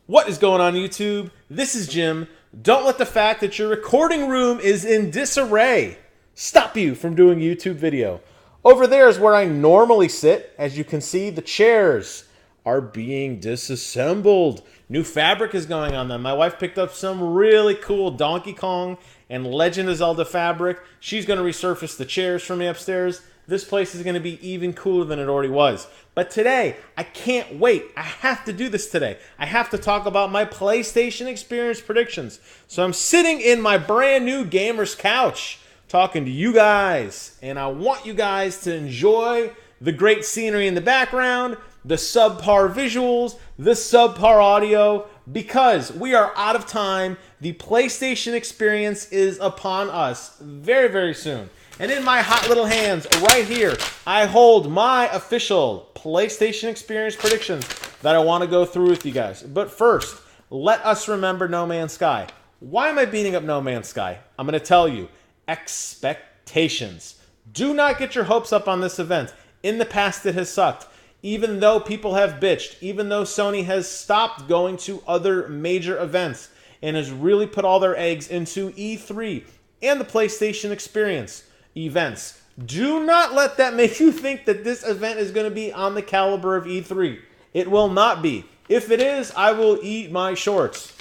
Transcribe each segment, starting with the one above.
What is going on, YouTube? This is Jim. Don't let the fact that your recording room is in disarray stop you from doing YouTube video. Over there is where I normally sit. As you can see, the chairs are being disassembled. New fabric is going on them. My wife picked up some really cool Donkey Kong and Legend of Zelda fabric. She's going to resurface the chairs for me upstairs. This place is going to be even cooler than it already was. But today, I can't wait. I have to do this today. I have to talk about my PlayStation experience predictions. So I'm sitting in my brand new gamer's couch talking to you guys. And I want you guys to enjoy the great scenery in the background, the subpar visuals, the subpar audio, because we are out of time. The PlayStation experience is upon us very, very soon. And in my hot little hands right here, I hold my official PlayStation experience predictions that I want to go through with you guys. But first, let us remember No Man's Sky. Why am I beating up No Man's Sky? I'm going to tell you. Expectations. Do not get your hopes up on this event. In the past, it has sucked. Even though people have bitched, even though Sony has stopped going to other major events and has really put all their eggs into E3 and the PlayStation experience events. Do not let that make you think that this event is going to be on the caliber of E3. It will not be. If it is, I will eat my shorts.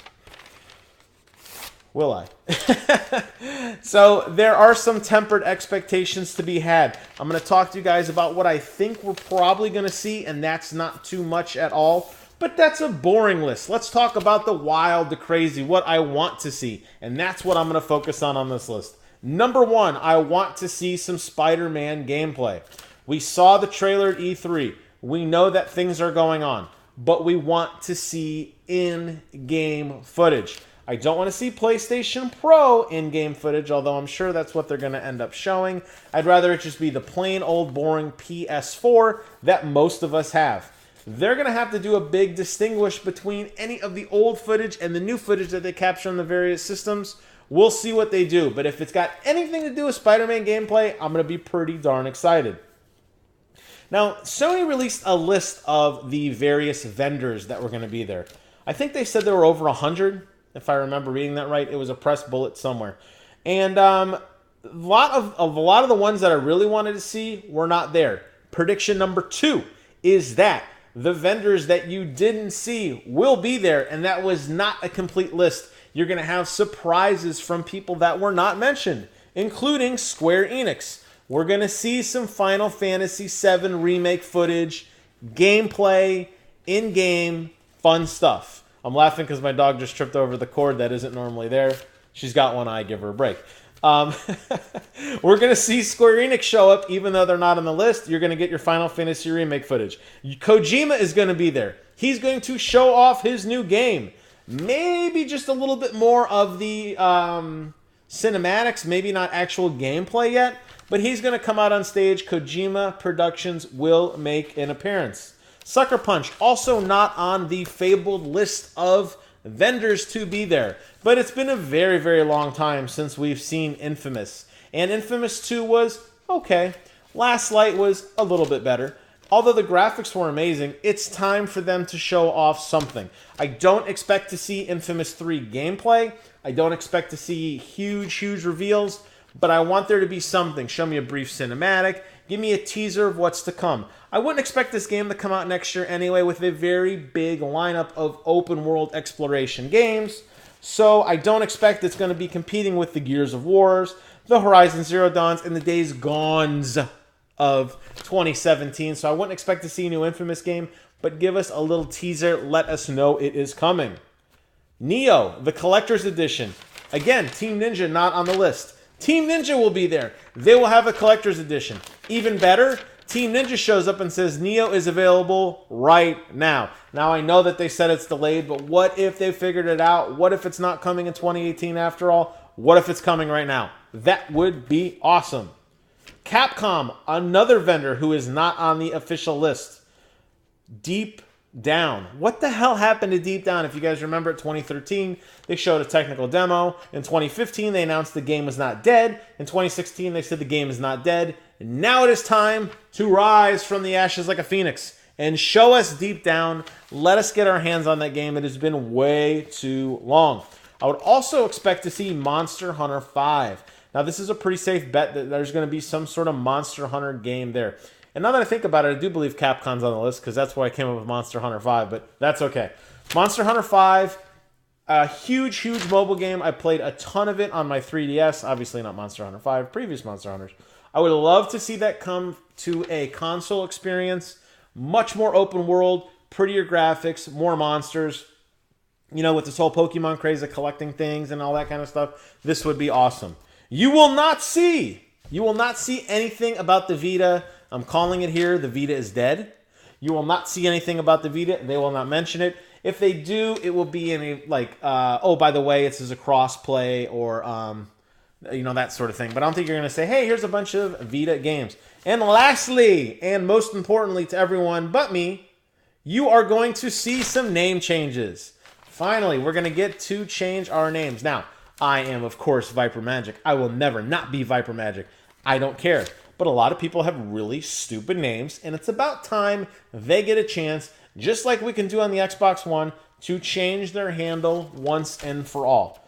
Will I? So there are some tempered expectations to be had. I'm going to talk to you guys about what I think we're probably going to see, and that's not too much at all. But that's a boring list. Let's talk about the wild, the crazy, what I want to see. And that's what I'm going to focus on this list. Number one, I want to see some Spider-Man gameplay. We saw the trailer at E3. We know that things are going on. But we want to see in-game footage. I don't want to see PlayStation Pro in-game footage, although I'm sure that's what they're going to end up showing. I'd rather it just be the plain old boring PS4 that most of us have. They're going to have to do a big distinguish between any of the old footage and the new footage that they capture on the various systems. We'll see what they do, but if it's got anything to do with Spider-Man gameplay, I'm going to be pretty darn excited. Now, Sony released a list of the various vendors that were going to be there. I think they said there were over 100, if I remember reading that right. It was a press bullet somewhere. And a lot of the ones that I really wanted to see were not there. Prediction number 2 is that the vendors that you didn't see will be there, and that was not a complete list. You're going to have surprises from people that were not mentioned, including Square Enix. We're going to see some Final Fantasy VII Remake footage, gameplay, in-game, fun stuff. I'm laughing because my dog just tripped over the cord that isn't normally there. She's got one eye, give her a break. We're going to see Square Enix show up, even though they're not on the list. You're going to get your Final Fantasy Remake footage. Kojima is going to be there. He's going to show off his new game. Maybe just a little bit more of the cinematics, maybe not actual gameplay yet, but he's going to come out on stage. Kojima Productions will make an appearance. Sucker Punch, also not on the fabled list of vendors to be there, but it's been a very, very long time since we've seen Infamous, and Infamous 2 was okay. Last Light was a little bit better. Although the graphics were amazing, it's time for them to show off something. I don't expect to see Infamous 3 gameplay. I don't expect to see huge, huge reveals, but I want there to be something. Show me a brief cinematic. Give me a teaser of what's to come. I wouldn't expect this game to come out next year anyway with a very big lineup of open world exploration games. So I don't expect it's going to be competing with the Gears of Wars, the Horizon Zero Dawns, and the Days Gones of 2017. So I wouldn't expect to see a new Infamous game, but give us a little teaser. Let us know it is coming. Nioh, the Collector's Edition. Again, Team Ninja not on the list. Team Ninja will be there. They will have a Collector's Edition. Even better, Team Ninja shows up and says Nioh is available right now. Now, I know that they said it's delayed, but what if they figured it out? What if it's not coming in 2018 after all? What if it's coming right now? That would be awesome. Capcom, another vendor who is not on the official list. Deep Down. What the hell happened to Deep Down? If you guys remember, in 2013, they showed a technical demo. In 2015, they announced the game was not dead. In 2016, they said the game is not dead. And now it is time to rise from the ashes like a phoenix and show us deep down. Let us get our hands on that game. It has been way too long. I would also expect to see Monster Hunter 5. Now, this is a pretty safe bet that there's going to be some sort of Monster Hunter game there. And now that I think about it, I do believe Capcom's on the list because that's why I came up with Monster Hunter 5, but that's okay. Monster Hunter 5, a huge, huge mobile game. I played a ton of it on my 3DS. Obviously not Monster Hunter 5, previous Monster Hunters. I would love to see that come to a console experience. Much more open world, prettier graphics, more monsters. You know, with this whole Pokemon craze of collecting things and all that kind of stuff, this would be awesome. You will not see anything about the Vita. I'm calling it here. The Vita is dead. You will not see anything about the Vita. They will not mention it. If they do, it will be in a, like, oh, by the way, this is a cross-play or, you know, that sort of thing. But I don't think you're going to say, hey, here's a bunch of Vita games. And lastly, and most importantly to everyone but me, you are going to see some name changes. Finally, we're going to get to change our names. Now, I am, of course, Viper Magic. I will never not be Viper Magic. I don't care. But a lot of people have really stupid names, and it's about time they get a chance, just like we can do on the Xbox One, to change their handle once and for all.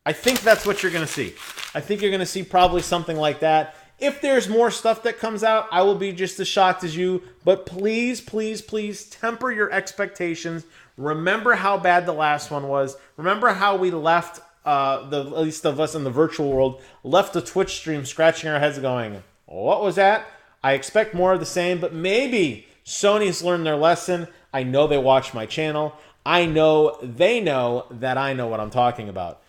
I think that's what you're going to see. I think you're going to see probably something like that. If there's more stuff that comes out, I will be just as shocked as you. But please, please, please temper your expectations. Remember how bad the last one was. Remember how we left, at least of us in the virtual world, left the Twitch stream scratching our heads going, what was that? I expect more of the same, but maybe Sony's learned their lesson. I know they watch my channel. I know they know that I know what I'm talking about.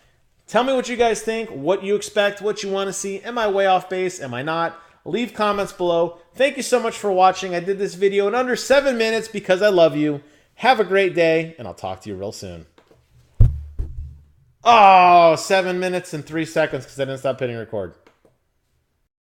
Tell me what you guys think, what you expect, what you want to see. Am I way off base? Am I not? Leave comments below. Thank you so much for watching. I did this video in under 7 minutes because I love you. Have a great day, and I'll talk to you real soon. Oh, 7 minutes and 3 seconds because I didn't stop hitting record.